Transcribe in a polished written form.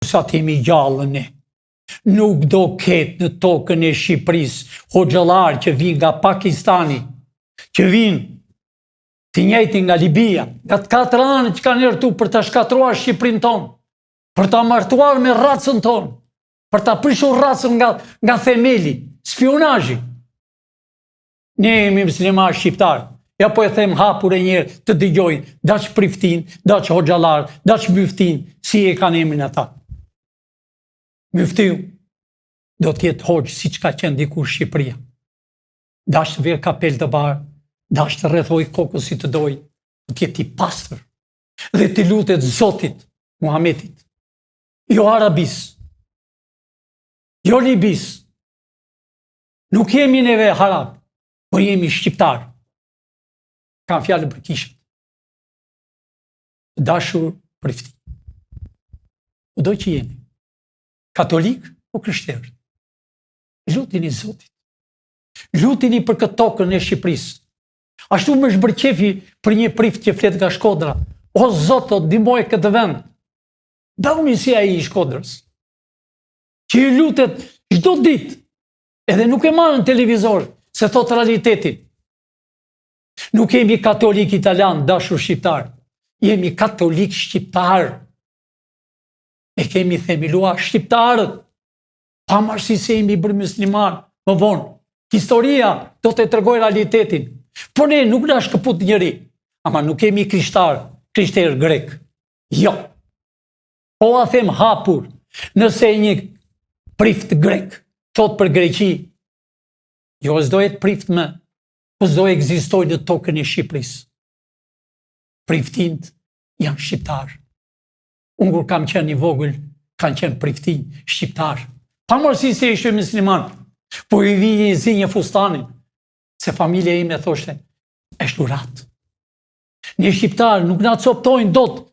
sa t'jemi gjallën ne. Nuk do ketë në tokën e Shqipërisë hoxhallar që vinë nga Pakistani, që vinë të njëjtin nga Libia, nga të 4 anë që kanë erdhur për ta shkatruar Shqipërinë tonë, për ta martuar me racën tonë, për ta prishur racën nga themeli, spionazhi. Ne jemi muslimanë shqiptarë. Ja po e them hapur e njerë të dëgjojnë, daç Priftin, daç hoxhallar, daç Myftin, si e kanë emrin ata. Myftiu do t'jetë hoxh si që ka qenë dikur Shqipëria. Daç të verë kapel të barë, daç të rrethoj kokën si të doj, do t'jetë i pastër dhe t'i lutet Zotit Muhamedit. Jo Arabis, jo Libis, nuk jemi neve Arab, por jemi shqiptar. Kam fjallën për kishët. Dashur Prifti. Do që jemi. Katolik o krishterë. Lutini Zotit. Lutini për këtë tokën e Shqipërisë. Ashtu më shbërqefi për një prift që flet nga Shkodra. O Zot, ndihmoj këtë vend. Dallni si ai i Shkodrës. Që i lutet çdo ditë. Edhe nuk e marrën televizor, se thot realitetin. Nuk jemi katolik italian, dashur shqiptar. Jemi katolik shqiptar. E kemi themeluar shqiptarët. Pavarësisht se jemi bërë musliman, më vonë. Historia do të tregoj realitetin. Po ne nuk na shkëput njëri, ama nuk kemi krishterë grek. Jo. Po a them hapur, nëse një prift grek thot për Greqi, jo s'do jetë prift më, po s'do ekzistoj në tokën e Shqipërisë. Priftint janë shqiptarë. Unë kur kam qenë i vogël, kanë qenë priftin shqiptarë. Pavarësisht se ishte musliman, po i vi një zi një fustanin, se familja ime thoshte, është urat. Ne shqiptarë nuk na coptojnë dot